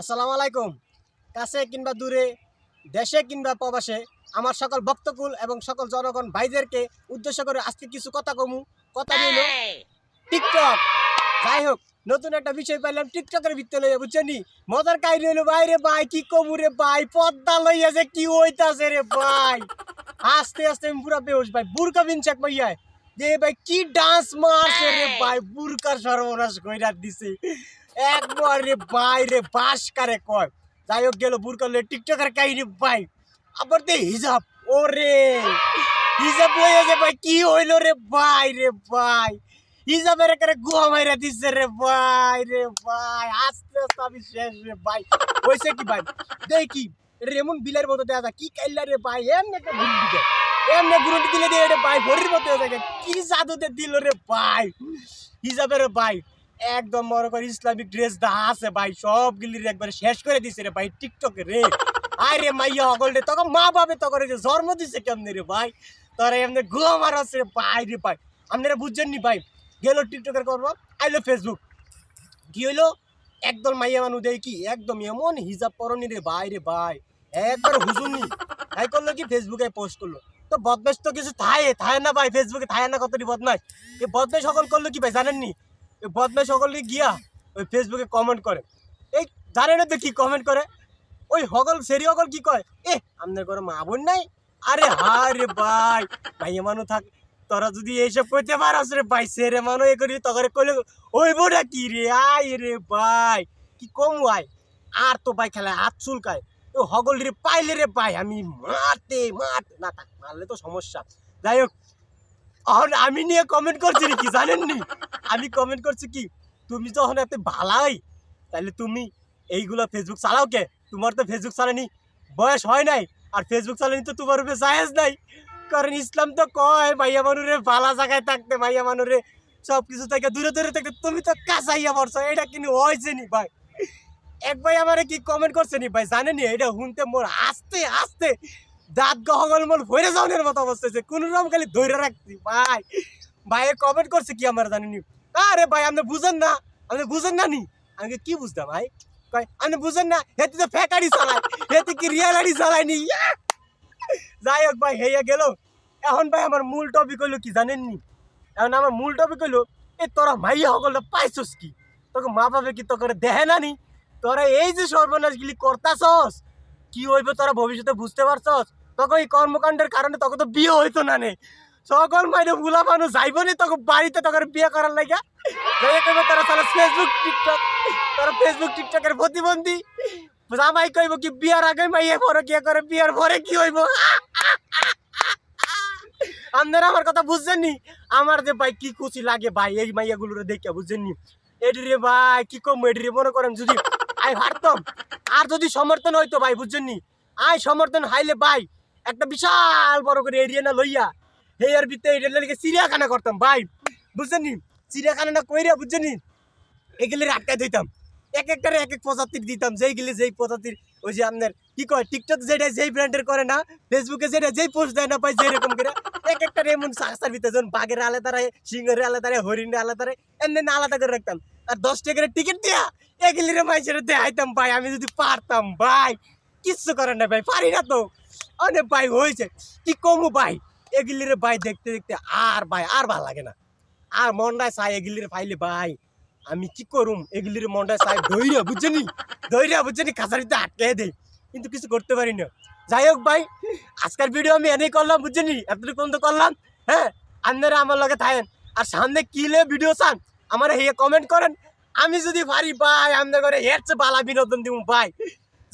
আসসালামু আলাইকুম। কাছে কিংবা দূরে, দেশে কিংবা প্রবাসে আমার সকল ভক্তকুল এবং সকল জনগণ ভাইদেরকে উদ্দেশ্য করে আজকে কিছু কথা কমু। কথা রইল টিকটক। যাই হোক, নতুন একটা বিষয় পাইলাম টিকটকের ভিতরে লইয়া, বুঝছেন নি? মজার কাহিনী হইলো ভাই রে ভাই, কি কমু রে ভাই, পদ্মা লইয়া যে কি হইতাছে রে ভাই। আস্তে আস্তে আমি পুরা বেহুশ ভাই, বুরকা বিনচাক ভাইয়া দে ভাই কি ডান্স মারছে রে ভাই, বুরকার সর্বনাশ কইরা দিছে একবার রে ভাই রে, বাস কারে কয়। যাই হোক, গেল বুরকা লইয়া টিকটকের কাহিনী ভাই। আবার দে হিজাব, ওরে হিজাব লইয়া যে ভাই কি হইলো রে ভাই রে ভাই, হিজাবের একেবারে গুয়া মাইরা দিচ্ছে রে ভাই রে ভাই, আস্তে আস্তে আমি শেষ রে ভাই। হয়েছে কি ভাই, দেখি এটা এমন বিলের মতো দেখা যায়, কি কাইলা রে ভাই, এমনি একটা ঘুরি দিতে, এমনি ঘুরুটি দিলে দিয়ে রে ভাই ভরির মতো হয়ে যায়, কি জাদুতে দিল রে ভাই হিজাবের ভাই। একদম মনে করে ইসলামিক ড্রেস দা আছে ভাই, সব গিলির একবারে শেষ করে দিছে রে ভাই টিকটকে রে। আরে মাইয়া হগল রে, তখন মা বাবা তখন জন্ম দিছে কেমনে রে ভাই, তোরা এমনি গুয়া মারাস রে ভাই রে ভাই। আপনারা বুঝছেন নি ভাই, গেল টিকটকের করবো, আইলো ফেসবুক, কি হইলো একদল মাইয়া মানুষ দেয় কি একদম এমন হিজাব পরনি রে ভাই রে ভাই, একবার হুজুনি তাই করলো কি ফেসবুকে পোস্ট করলো। তো বদমাস তো কিছু থায় না ভাই, ফেসবুকে থায় না কতটি বদমাস। এই বদমাস সকল করলো কি ভাই জানেননি, এই বদমাস সকল গিয়া ওই ফেসবুকে কমেন্ট করে। এই জানে না তো কি কমেন্ট করে, ওই হগল সেরি হগল কি কয়, আপনার ঘরে মা বোন নাই। আরে হায় রে ভাই, ভাইয়া মানুষ থাক, তোরা যদি এইসব করতে পারস রে ভাই, সেরে মানো এ করি তখন কইলে ওই বোটা কি রে, আয় রে ভাই কি কম আয়। আর তো ভাই খেলায় হাত চুলকায়, ও হগল রে পাইলে রে ভাই আমি মারতে না থাক, মারলে তো সমস্যা। যাই হোক, আমি নিয়ে কমেন্ট করছি কি জানেননি, আমি কমেন্ট করছি কি, তুমি যখন এত ভালাই তাহলে তুমি এইগুলো ফেসবুক চালাও কে, তোমার তো ফেসবুক চালানি বয়স হয় নাই, আর ফেসবুক চালানি তো তোমার উপরে জায়েজ নাই। কারণ ইসলাম তো কয় মাইয়া মানুরে ভালা জায়গায় থাকতে, মাইয়া মানুরে সব কিছু থেকে দূরে দূরে থাকতে, তুমি তো কাঁচাইয়া পড়ছো, এটা কিন্তু হয়েছে নি ভাই। এক ভাই আমারে কি কমেন্ট করছে নি ভাই জানেনি, এটা শুনতে মোর আস্তে আস্তে দাঁত গহগল মোর ভরে যাওয়ার মতো অবস্থা হয়েছে, কোন রকম খালি ধরে রাখছি ভাই। ভাই কমেন্ট করছে কি আমার জানেনি, আরে ভাই আপনি বুঝেন না, আপনি বুঝেন না নি, আমি কি বুঝতাম ভাই, কয় আপনি বুঝেন না, হেতে তো ফেকারি চালায়, হেতে কি রিয়ালারি চালায়নি। যাই হোক ভাই, হেয়া গেল। এখন ভাই আমার মূল টপিক হইলো কি জানেননি, এখন আমার মূল টপিক হইলো, তোরা মাইয়া সকল পাইছস কি, তোকে মা বাবা কি তোকে দেহে না নি, তোরা এই যে সর্বনাশ গিলি করতাছস, কি হইবে তোরা ভবিষ্যতে বুঝতে পারছস। তোকে এই কর্মকাণ্ডের কারণে তোকে তো বিয়ে হইতো না নে, সকল মাইনে ভুলা মানুষ যাইব নি তোকে বাড়িতে তোকে বিয়ে করার লাগা। তারা তারা ফেসবুক টিকটক, তারা ফেসবুক টিকটকের প্রতিবন্ধী। জামাই কইব কি বিয়ার আগে মাইয়া পরে কি করে, বিয়ার পরে কি হইব। আপনারা আমার কথা বুঝছেননি, আমার যে ভাই কি খুশি লাগে ভাই এই মাইয়াগুলোরে দেখে, বুঝছেননি। এডি রে ভাই কি কম, এডি রে মনে করেন যদি আই হারতাম, আর যদি সমর্থন হইতো ভাই, বুঝছেননি, আই সমর্থন হাইলে ভাই একটা বিশাল বড় করে এরিয়া না লইয়া হেয়ার ভিতরে এরিয়া লেগে চিড়িয়াখানা করতাম ভাই, বুঝছেননি। চিড়িয়াখানা না কইরা, বুঝছেননি, এগুলি আটকায় দিতাম, এক একটারে এক এক প্রজাতির দিতাম, যেইগুলি যেই প্রজাতির, ওই যে আপনার কি কয় টিকটক যেটা যেই ব্র্যান্ডের করে না, ফেসবুকে যেটা যেই পোস্ট দেয় না পাই যেরকম করে এক একটা এমন সার ভিতরে যখন বাঘের আলাদারে, সিংহের আলাদারে, হরিণের আলাদারে, এমনি আলাদা করে রাখতাম। আর 10 টাকার টিকিট দিয়া এগুলিরে মাইসের দেখাইতাম ভাই, আমি যদি পারতাম ভাই। কিচ্ছু করেন না ভাই, পারি না তো, অনেক ভাই হয়েছে কি কমু ভাই, এগুলিরে ভাই দেখতে দেখতে আর ভাই আর ভাল লাগে না, আর মনটায় চাই এগুলিরে পাইলে ভাই আমি কি করুম, এগুলির মনটা চাই ধৈর্য, বুঝছেনি, ধৈর্য বুঝছেনি, কাছারিতে আটকে দেয়, কিন্তু কিছু করতে পারি না। যাই হোক ভাই, আজকের ভিডিও আমি এনেই করলাম, বুঝছেনি, এতটুকু পর্যন্ত করলাম। হ্যাঁ, আপনারা আমার লগে থাকেন, আর সামনে কিলে ভিডিও চান আমার হেয়ে কমেন্ট করেন, আমি যদি পারি ভাই আপনার ঘরে এর চেয়ে বালা বিনোদন দিব ভাই।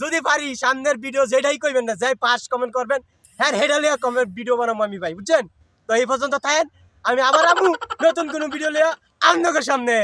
যদি পারি সামনের ভিডিও যেটাই কইবেন না, যাই পাস কমেন্ট করবেন, হ্যাঁ হেডা লিয়া কমেন্ট ভিডিও বানাবো আমি ভাই, বুঝছেন। তো এই পর্যন্ত থাকেন, আমি আবার আমু নতুন কোনো ভিডিও লিয়া আপনাদের সামনে।